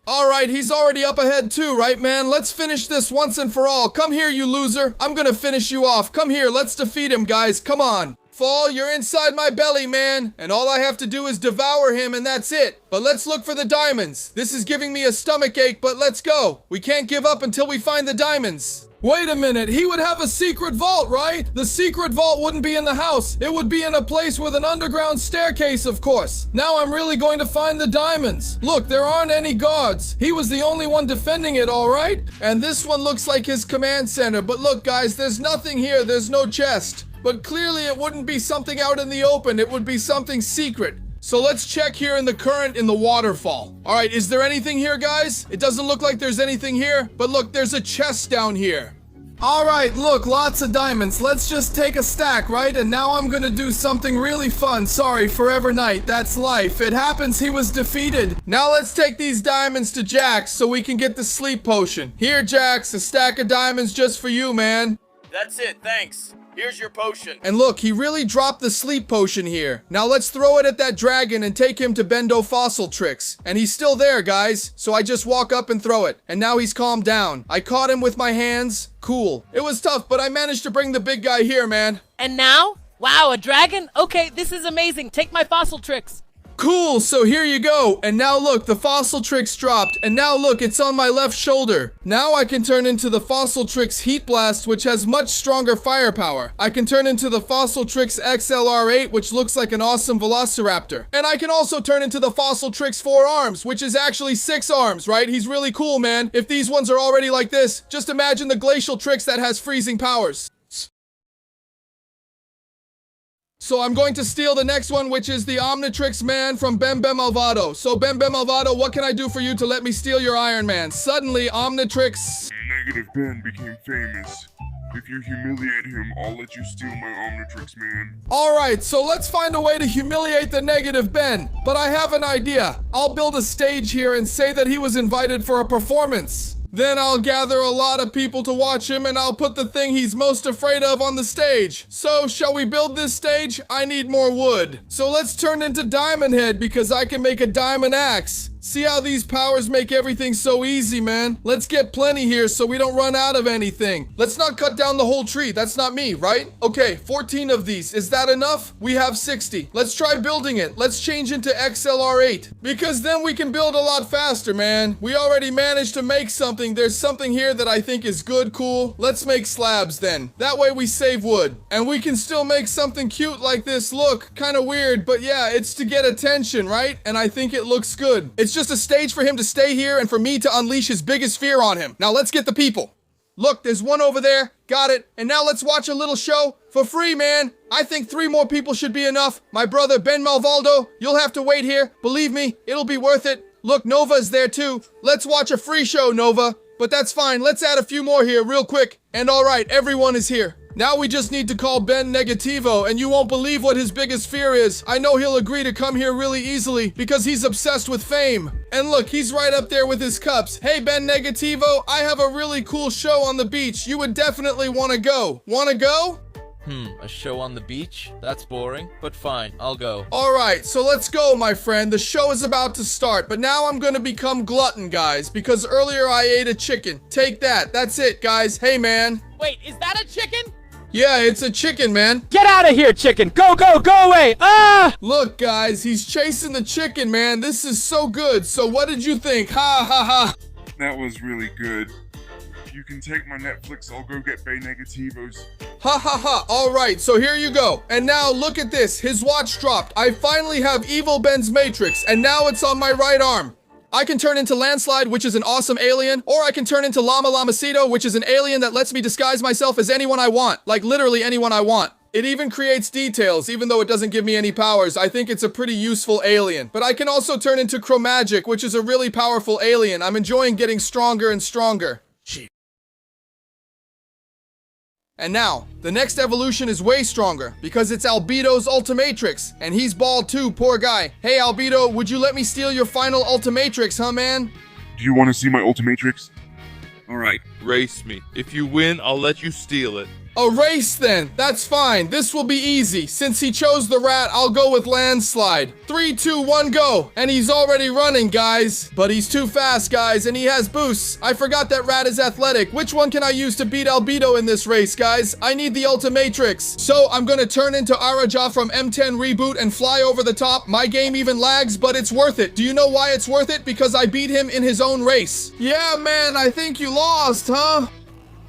Alright, he's already up ahead too, right man? Let's finish this once and for all. Come here, you loser. I'm gonna finish you off. Come here, let's defeat him, guys. Come on. Fall, you're inside my belly, man. And all I have to do is devour him and that's it. But let's look for the diamonds. This is giving me a stomach ache, but let's go. We can't give up until we find the diamonds. Wait a minute, he would have a secret vault, right? The secret vault wouldn't be in the house. It would be in a place with an underground staircase, of course. Now I'm really going to find the diamonds. Look, there aren't any guards. He was the only one defending it, all right? And this one looks like his command center. But look, guys, there's nothing here. There's no chest. But clearly it wouldn't be something out in the open. It would be something secret. So let's check here in the current in the waterfall. All right, is there anything here, guys? It doesn't look like there's anything here, but look, there's a chest down here. All right, look, lots of diamonds. Let's just take a stack, right? And now I'm gonna do something really fun. Sorry, Forever Knight, that's life. It happens he was defeated. Now let's take these diamonds to Jax so we can get the sleep potion. Here, Jax, a stack of diamonds just for you, man. That's it, thanks. Here's your potion. And look, he really dropped the sleep potion here. Now let's throw it at that dragon and take him to Fossiltrix. And he's still there, guys. So I just walk up and throw it. And now he's calmed down. I caught him with my hands. Cool. It was tough, but I managed to bring the big guy here, man. And now? Wow, a dragon? Okay, this is amazing. Take my Fossiltrix. Cool, so here you go. And now look, the Fossiltrix dropped. And now look, it's on my left shoulder. Now I can turn into the Fossiltrix Heat Blast, which has much stronger firepower. I can turn into the Fossiltrix XLR8, which looks like an awesome Velociraptor. And I can also turn into the Fossiltrix 4 Arms, which is actually 6 arms, right? He's really cool, man. If these ones are already like this, just imagine the Glacialtrix that has freezing powers. So I'm going to steal the next one, which is the Omnitrix man from Bem Malvado. So Bem Malvado, what can I do for you to let me steal your Iron Man? Suddenly, Omnitrix... Negative Ben became famous. If you humiliate him, I'll let you steal my Omnitrix, man. Alright, so let's find a way to humiliate the Negative Ben. But I have an idea. I'll build a stage here and say that he was invited for a performance. Then I'll gather a lot of people to watch him and I'll put the thing he's most afraid of on the stage. So, shall we build this stage? I need more wood. So let's turn into Diamond Head because I can make a diamond axe. See how these powers make everything so easy, man? Let's get plenty here so we don't run out of anything. Let's not cut down the whole tree. That's not me, right? Okay, 14 of these. Is that enough? We have 60. Let's try building it. Let's change into XLR8 because then we can build a lot faster, man. We already managed to make something. There's something here that I think is good, cool. Let's make slabs then. That way we save wood. And we can still make something cute like this look. Kind of weird, but yeah, it's to get attention, right? And I think it looks good. It's just a stage for him to stay here and for me to unleash his biggest fear on him. Now let's get the people. Look, there's one over there. Got it. And now let's watch a little show for free, man. I think 3 more people should be enough. My brother, Ben Malvaldo, you'll have to wait here. Believe me, it'll be worth it. Look, Nova's there too. Let's watch a free show, Nova. But that's fine. Let's add a few more here real quick. And all right, everyone is here. Now we just need to call Ben Negativo, and you won't believe what his biggest fear is. I know he'll agree to come here really easily because he's obsessed with fame. And look, he's right up there with his cups. Hey, Ben Negativo, I have a really cool show on the beach. You would definitely want to go. Want to go? A show on the beach? That's boring, but fine, I'll go. Alright, so let's go, my friend. The show is about to start, but now I'm gonna become glutton, guys, because earlier I ate a chicken. Take that. That's it, guys. Hey, man. Wait, is that a chicken? Yeah, it's a chicken, man. Get out of here, chicken! Go, go, go away! Ah! Look, guys, he's chasing the chicken, man. This is so good. So what did you think? Ha, ha, ha. That was really good. You can take my Netflix, I'll go get Bay Negativos. Ha ha ha, alright, so here you go. And now look at this, his watch dropped. I finally have Evil Ben's Matrix, and now it's on my right arm. I can turn into Landslide, which is an awesome alien, or I can turn into Llama Lamacito, which is an alien that lets me disguise myself as anyone I want. Like literally anyone I want. It even creates details, even though it doesn't give me any powers. I think it's a pretty useful alien. But I can also turn into Chromagic, which is a really powerful alien. I'm enjoying getting stronger and stronger. And now, the next evolution is way stronger, because it's Albedo's Ultimatrix, and he's bald too, poor guy. Hey Albedo, would you let me steal your final Ultimatrix, huh man? Do you want to see my Ultimatrix? Alright, race me. If you win, I'll let you steal it. A race then, that's fine. This will be easy. Since he chose the rat, I'll go with Landslide. 3, 2, 1, go. And he's already running, guys. But he's too fast, guys, and he has boosts. I forgot that rat is athletic. Which one can I use to beat Albedo in this race, guys? I need the Ultimatrix. So I'm gonna turn into Araja from M10 Reboot and fly over the top. My game even lags, but it's worth it. Do you know why it's worth it? Because I beat him in his own race. Yeah, man, I think you lost, huh?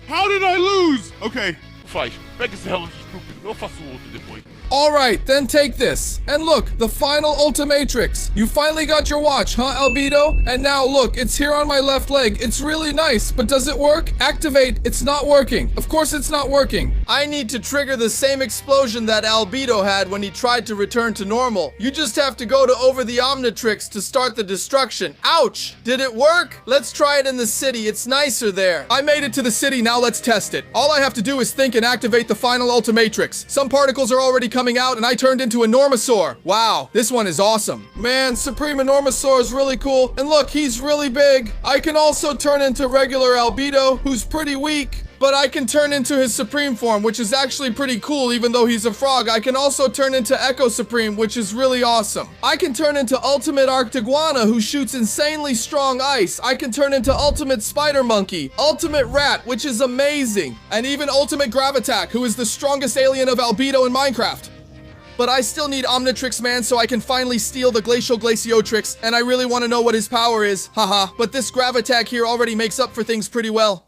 How did I lose? Okay, fight. Pega esse relógio estúpido. Eu faço outro depois. Alright, then take this. And look, the final Ultimatrix. You finally got your watch, huh, Albedo? And now look, it's here on my left leg. It's really nice, but does it work? Activate, it's not working. Of course it's not working. I need to trigger the same explosion that Albedo had when he tried to return to normal. You just have to go to over the Omnitrix to start the destruction. Ouch! Did it work? Let's try it in the city, it's nicer there. I made it to the city, now let's test it. All I have to do is think and activate the final Ultimatrix. Some particles are already coming out and I turned into Enormosaur. Wow, this one is awesome. Man, Supreme Enormosaur is really cool. And look, he's really big. I can also turn into regular Albedo, who's pretty weak. But I can turn into his Supreme form, which is actually pretty cool even though he's a frog. I can also turn into Echo Supreme, which is really awesome. I can turn into Ultimate Arctiguana, who shoots insanely strong ice. I can turn into Ultimate Spider Monkey, Ultimate Rat, which is amazing. And even Ultimate Gravitack, who is the strongest alien of Albedo in Minecraft. But I still need Omnitrix, man, so I can finally steal the Glacialtrix, and I really want to know what his power is. Haha, but this Gravitack here already makes up for things pretty well.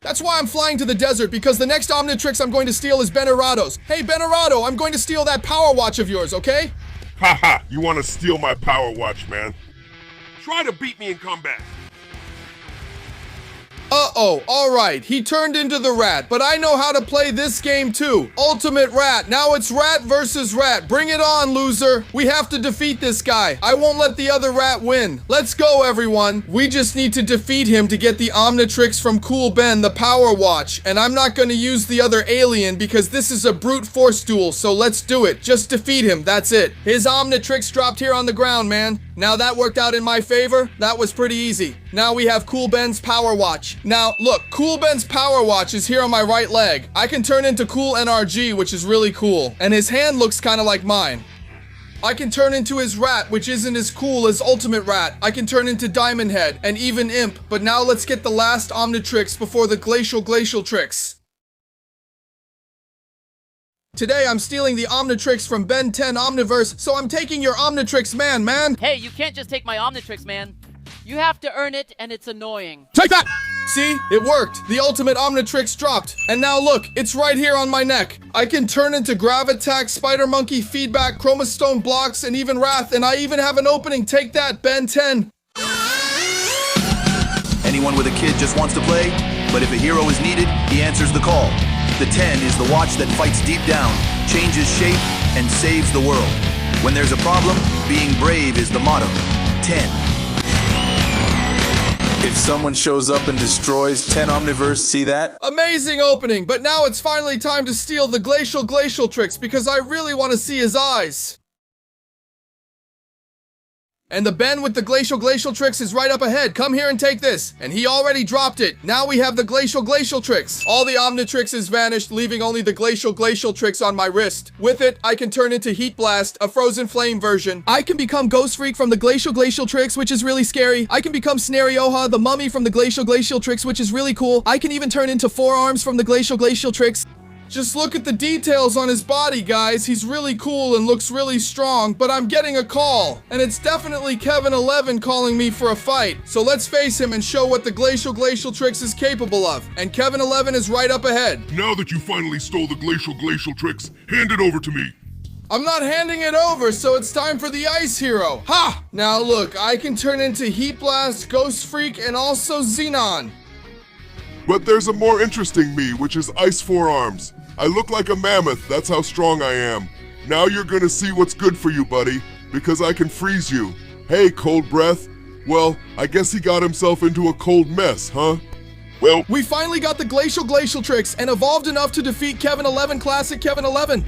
That's why I'm flying to the desert, because the next Omnitrix I'm going to steal is Herado's. Hey, Herado, I'm going to steal that power watch of yours, okay? Haha, you want to steal my power watch, man? Try to beat me in combat. Uh-oh, alright, he turned into the rat, but I know how to play this game too. Ultimate Rat, now it's rat versus rat. Bring it on, loser. We have to defeat this guy. I won't let the other rat win. Let's go, everyone. We just need to defeat him to get the Omnitrix from Cool Ben, the power watch. And I'm not gonna use the other alien because this is a brute force duel, so let's do it. Just defeat him, that's it. His Omnitrix dropped here on the ground, man. Now that worked out in my favor. That was pretty easy. Now we have Cool Ben's power watch. Now, look, Cool Ben's power watch is here on my right leg. I can turn into Cool NRG, which is really cool. And his hand looks kind of like mine. I can turn into his rat, which isn't as cool as Ultimate Rat. I can turn into Diamond Head and even Imp. But now let's get the last Omnitrix before the Glacialtrix. Today I'm stealing the Omnitrix from Ben 10 Omniverse, so I'm taking your Omnitrix, man. Hey, you can't just take my Omnitrix, man. You have to earn it, and it's annoying. Take that! See? It worked. The ultimate Omnitrix dropped. And now look, it's right here on my neck. I can turn into Gravitack, Spider Monkey, Feedback, Chromastone Blocks, and even Wrath, and I even have an opening. Take that, Ben 10. Anyone everyone with a kid just wants to play, but if a hero is needed, he answers the call. The 10 is the watch that fights deep down, changes shape, and saves the world. When there's a problem, being brave is the motto. 10. If someone shows up and destroys 10 Omniverse, see that? Amazing opening, but now it's finally time to steal the Glacialtrix because I really want to see his eyes. And the Ben with the Glacialtrix is right up ahead. Come here and take this. And he already dropped it. Now we have the Glacialtrix. All the Omnitrixes vanished, leaving only the Glacialtrix on my wrist. With it, I can turn into Heat Blast, a frozen flame version. I can become Ghost Freak from the Glacialtrix, which is really scary. I can become Snarioha, the mummy from the Glacialtrix, which is really cool. I can even turn into Forearms from the Glacialtrix. Just look at the details on his body, guys. He's really cool and looks really strong, but I'm getting a call. And it's definitely Kevin 11 calling me for a fight. So let's face him and show what the Glacialtrix is capable of. And Kevin 11 is right up ahead. Now that you finally stole the Glacialtrix, hand it over to me. I'm not handing it over, so it's time for the Ice Hero. Ha! Now look, I can turn into Heat Blast, Ghost Freak, and also Xenon. But there's a more interesting me, which is Ice Forearms. I look like a mammoth, that's how strong I am. Now you're gonna see what's good for you, buddy, because I can freeze you. Hey, Cold Breath. Well, I guess he got himself into a cold mess, huh? Well, we finally got the Glacialtrix and evolved enough to defeat Kevin 11 Classic Kevin 11.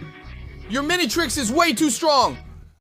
Your Minitrix is way too strong.